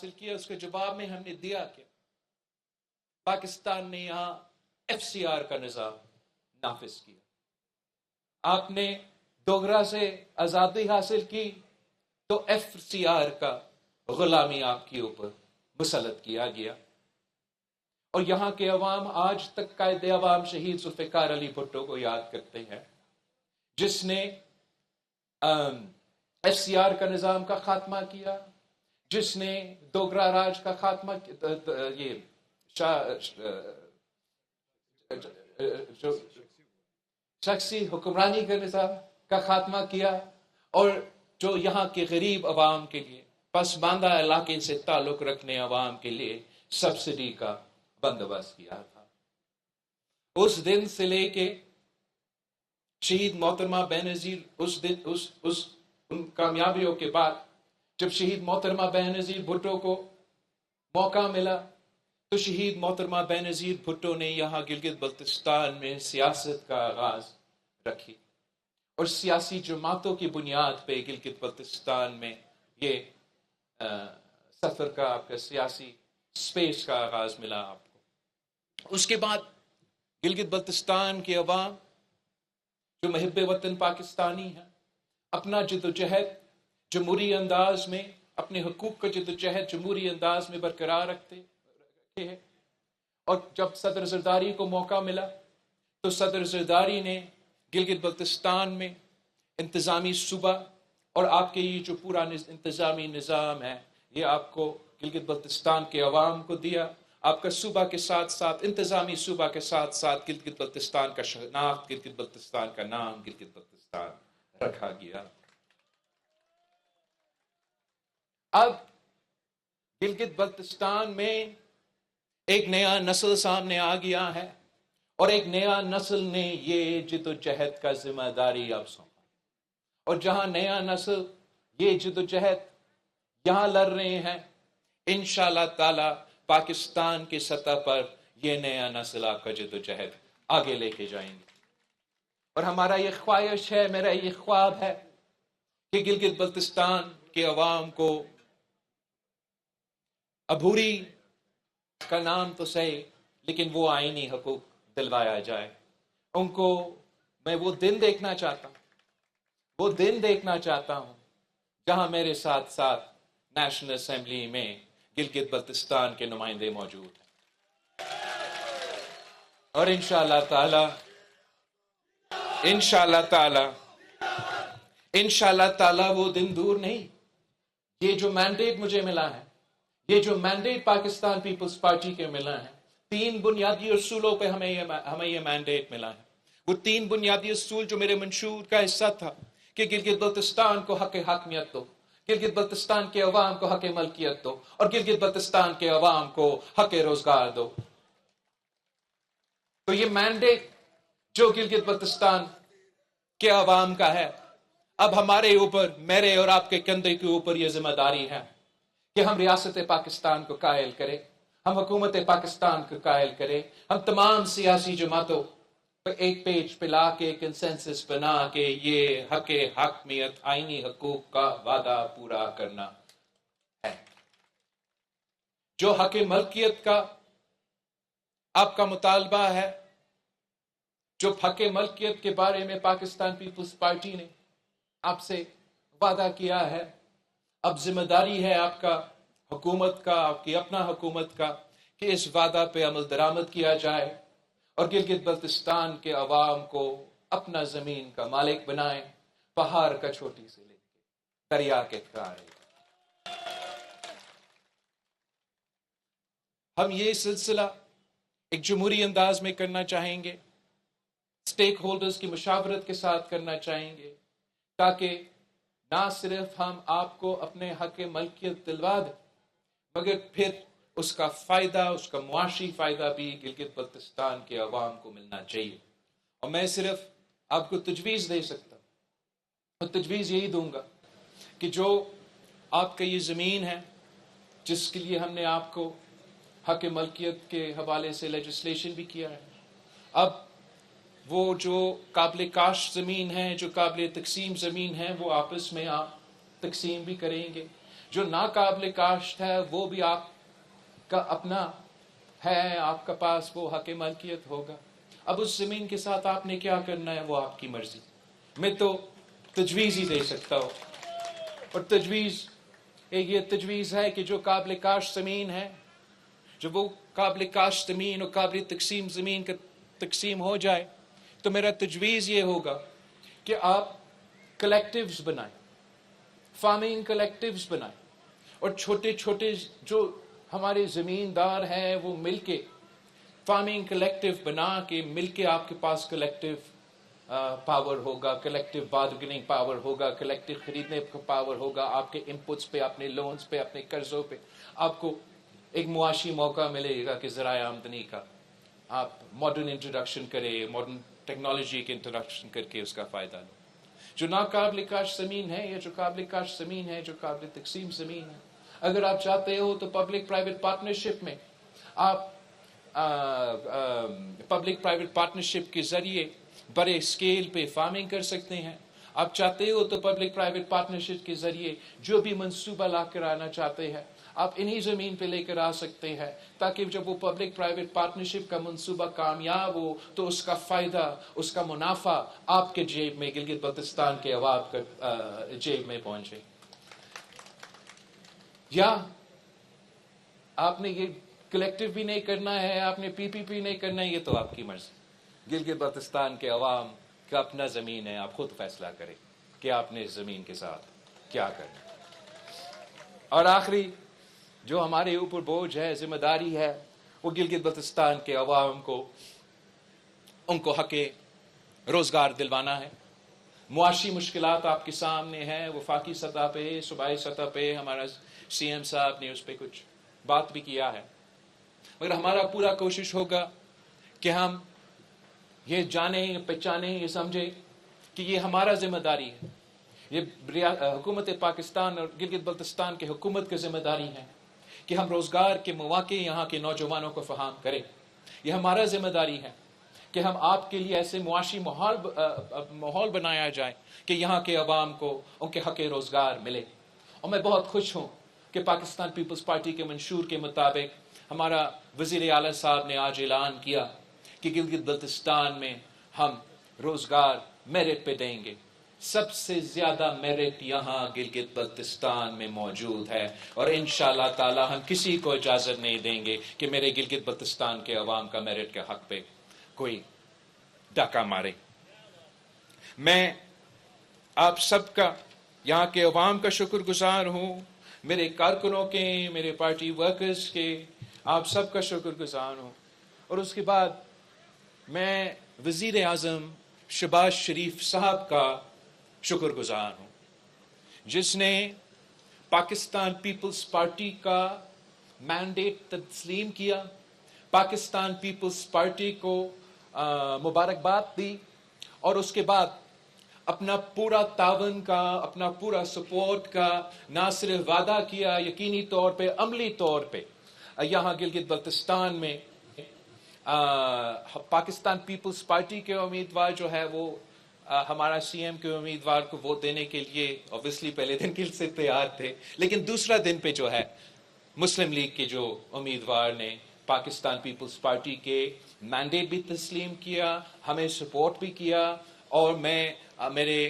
حاصل کیا، اس کے جواب میں ہم نے دیا کہ پاکستان نے یہاں ایف سی آر کا نظام نافذ کیا. آپ نے ڈوگرا سے آزادی حاصل کی تو ایف سی آر کا غلامی آپ کے اوپر مسلط کیا گیا. اور یہاں کے عوام آج تک قائد عوام شہید ذوالفقار علی بھٹو کو یاد کرتے ہیں، جس نے ایف سی آر کا نظام کا خاتمہ کیا، جس نے ڈوگرا راج کا خاتمہ، یہ شخصی حکمرانی کے نظام کا خاتمہ کیا، اور جو یہاں کے غریب عوام کے لیے، پسماندہ علاقے سے تعلق رکھنے عوام کے لیے سبسڈی کا بندوبست کیا تھا. اس دن سے لے کے شہید محترمہ بینظیر، ان کامیابیوں کے بعد جب شہید محترمہ بینظیر بھٹو کو موقع ملا تو شہید محترمہ بینظیر بھٹو نے یہاں گلگت بلتستان میں سیاست کا آغاز رکھی، اور سیاسی جماعتوں کی بنیاد پہ گلگت بلتستان میں یہ سفر کا، آپ کا سیاسی سپیس کا آغاز ملا آپ کو. اس کے بعد گلگت بلتستان کے عوام جو محب وطن پاکستانی ہیں، اپنا جدوجہد جمہوری انداز میں، اپنے حقوق کا جدوجہد جمہوری انداز میں برقرار رکھے ہیں. اور جب صدر زرداری کو موقع ملا تو صدر زرداری نے گلگت بلتستان میں انتظامی صوبہ، اور آپ کے یہ جو پورا انتظامی نظام ہے، یہ آپ کو گلگت بلتستان کے عوام کو دیا. آپ کا صوبہ کے ساتھ ساتھ، انتظامی صوبہ کے ساتھ ساتھ گلگت بلتستان کا شناخت، گلگت بلتستان کا نام گلگت بلتستان رکھا گیا. اب گلگت بلتستان میں ایک نیا نسل سامنے آ گیا ہے، اور ایک نیا نسل نے یہ جدوجہد کا ذمہ داری اب سونپا. اور جہاں نیا نسل یہ جدوجہد یہاں لڑ رہے ہیں، انشاءاللہ تعالی پاکستان کی سطح پر یہ نیا نسل آپ کا جدوجہد آگے لے کے جائیں گے. اور ہمارا یہ خواہش ہے، میرا یہ خواب ہے کہ گلگت بلتستان کے عوام کو عبوری کا نام تو صحیح، لیکن وہ آئینی حقوق دلوایا جائے. ان کو میں وہ دن دیکھنا چاہتا ہوں جہاں میرے ساتھ ساتھ نیشنل اسمبلی میں گلگت بلتستان کے نمائندے موجود ہیں. اور انشاءاللہ تعالی وہ دن دور نہیں. یہ جو مینڈیٹ مجھے ملا ہے، یہ جو مینڈیٹ پاکستان پیپلز پارٹی کے ملا ہے، 3 بنیادی اصولوں پہ ہمیں یہ مینڈیٹ ملا ہے. وہ 3 بنیادی اصول جو میرے منشور کا حصہ تھا کہ گلگت بلتستان کو حق حاکمیت دو، گلگت بلتستان کے عوام کو حق ملکیت دو، اور گلگت بلتستان کے عوام کو حق روزگار دو. تو یہ مینڈیٹ جو گلگت بلتستان کے عوام کا ہے، اب ہمارے اوپر، میرے اور آپ کے کندھے کے اوپر یہ ذمہ داری ہے کہ ہم ریاست پاکستان کو قائل کریں، ہم حکومت پاکستان کو قائل کریں، ہم تمام سیاسی جماعتوں ایک پیج پہ لا کے کنسنسس بنا کے یہ حق حاکمیت، آئینی حقوق کا وعدہ پورا کرنا ہے. جو حق ملکیت کا آپ کا مطالبہ ہے، جو حق ملکیت کے بارے میں پاکستان پیپلز پارٹی نے آپ سے وعدہ کیا ہے، اب ذمہ داری ہے آپ کا، حکومت کا، آپ کی اپنا حکومت کا، کہ اس وعدہ پہ عمل درآمد کیا جائے اور گلگت بلتستان کے عوام کو اپنا زمین کا مالک بنائیں، پہاڑ کا چھوٹی سے لے کے دریا کے کنارے. ہم یہ سلسلہ ایک جمہوری انداز میں کرنا چاہیں گے، اسٹیک ہولڈرز کی مشاورت کے ساتھ کرنا چاہیں گے، تاکہ نہ صرف ہم آپ کو اپنے حق ملکیت دلوا دیں، مگر پھر اس کا فائدہ، اس کا معاشی فائدہ بھی گلگت بلتستان کے عوام کو ملنا چاہیے. اور میں صرف آپ کو تجویز دے سکتا ہوں، اور تجویز یہی دوں گا کہ جو آپ کا یہ زمین ہے جس کے لیے ہم نے آپ کو حق ملکیت کے حوالے سے لیجسلیشن بھی کیا ہے، اب وہ جو قابل کاشت زمین ہے، جو قابل تقسیم زمین ہے، وہ آپس میں آپ تقسیم بھی کریں گے. جو ناقابل کاشت ہے وہ بھی آپ کا اپنا ہے، آپ کا پاس وہ حق ملکیت ہوگا. اب اس زمین کے ساتھ آپ نے کیا کرنا ہے وہ آپ کی مرضی. میں تو تجویز ہی دے سکتا ہوں، اور تجویز ایک یہ تجویز ہے کہ جو قابل کاشت زمین ہے، جب وہ قابل کاشت زمین اور قابل تقسیم زمین کا تقسیم ہو جائے تو میرا تجویز یہ ہوگا کہ آپ کلیکٹیوز بنائیں، فارمنگ کلیکٹیوز بنائیں، اور چھوٹے چھوٹے جو ہمارے زمیندار ہیں وہ مل کے فارمنگ کلیکٹیو بنا کے مل کے آپ کے پاس کلیکٹیو پاور ہوگا، کلیکٹیو بارگننگ پاور ہوگا، کلیکٹیو خریدنے کا پاور ہوگا. آپ کے انپٹس پہ، اپنے لونز پہ، اپنے قرضوں پہ آپ کو ایک معاشی موقع ملے گا کہ ذرائع آمدنی کا آپ ماڈرن انٹروڈکشن کریں، ماڈرن ٹیکنالوجی کے انٹروڈکشن کر کے اس کا فائدہ لیں. جو ناقابل کاشت زمین ہے یا جو قابل کاشت زمین ہے، جو قابل تقسیم زمین ہے، اگر آپ چاہتے ہو تو پبلک پرائیویٹ پارٹنرشپ میں آپ پبلک پرائیویٹ پارٹنرشپ کے ذریعے بڑے اسکیل پہ فارمنگ کر سکتے ہیں. آپ چاہتے ہو تو پبلک پرائیویٹ پارٹنرشپ کے ذریعے جو بھی منصوبہ لا کر آنا چاہتے ہیں آپ انہی زمین پہ لے کر آ سکتے ہیں، تاکہ جب وہ پبلک پرائیویٹ پارٹنرشپ کا منصوبہ کامیاب ہو تو اس کا فائدہ، اس کا منافع آپ کے جیب میں، گلگت بلتستان کے عوام کا جیب میں پہنچے. یا آپ نے یہ کلیکٹیو بھی نہیں کرنا ہے، آپ نے پی پی پی نہیں کرنا ہے، یہ تو آپ کی مرضی. گلگت بلتستان کے عوام کا اپنا زمین ہے، آپ خود فیصلہ کریں کہ آپ نے اس زمین کے ساتھ کیا کرنا. اور آخری جو ہمارے اوپر بوجھ ہے، ذمہ داری ہے، وہ گلگت بلتستان کے عوام کو، ان کو حق روزگار دلوانا ہے. معاشی مشکلات آپ کے سامنے ہیں، وفاقی سطح پہ، صوبائی سطح پہ ہمارا سی ایم صاحب نے اس پہ کچھ بات بھی کیا ہے، مگر ہمارا پورا کوشش ہوگا کہ ہم یہ جانیں، پہچانیں، یہ سمجھیں کہ یہ ہمارا ذمہ داری ہے. یہ حکومت پاکستان اور گلگت بلتستان کے حکومت کی ذمہ داری ہے کہ ہم روزگار کے مواقع یہاں کے نوجوانوں کو فراہم کریں. یہ ہمارا ذمہ داری ہے کہ ہم آپ کے لیے ایسے معاشی ماحول بنایا جائے کہ یہاں کے عوام کو ان کے حق روزگار ملے. اور میں بہت خوش ہوں کہ پاکستان پیپلز پارٹی کے منشور کے مطابق ہمارا وزیر اعلیٰ صاحب نے آج اعلان کیا کہ گلگت بلتستان میں ہم روزگار میرٹ پہ دیں گے. سب سے زیادہ میرٹ یہاں گلگت بلتستان میں موجود ہے، اور انشاءاللہ تعالی ہم کسی کو اجازت نہیں دیں گے کہ میرے گلگت بلتستان کے عوام کا میرٹ کے حق پہ کوئی ڈاکہ مارے. میں آپ سب کا، یہاں کے عوام کا شکر گزار ہوں، میرے کارکنوں کے، میرے پارٹی ورکرز کے، آپ سب کا شکر گزار ہوں. اور اس کے بعد میں وزیر اعظم شہباز شریف صاحب کا شکر گزار ہوں، جس نے پاکستان پیپلز پارٹی کا مینڈیٹ تسلیم کیا، پاکستان پیپلز پارٹی کو مبارکباد دی، اور اس کے بعد اپنا پورا تعاون کا، اپنا پورا سپورٹ کا نہ صرف وعدہ کیا، یقینی طور پہ، عملی طور پہ یہاں گلگت بلتستان میں پاکستان پیپلز پارٹی کے امیدوار جو ہے وہ ہمارا سی ایم کے امیدوار کو ووٹ دینے کے لیے اوبویسلی پہلے دن کے سے تیار تھے، لیکن دوسرا دن پہ جو ہے مسلم لیگ کے جو امیدوار نے پاکستان پیپلز پارٹی کے مینڈیٹ بھی تسلیم کیا، ہمیں سپورٹ بھی کیا. اور میں میرے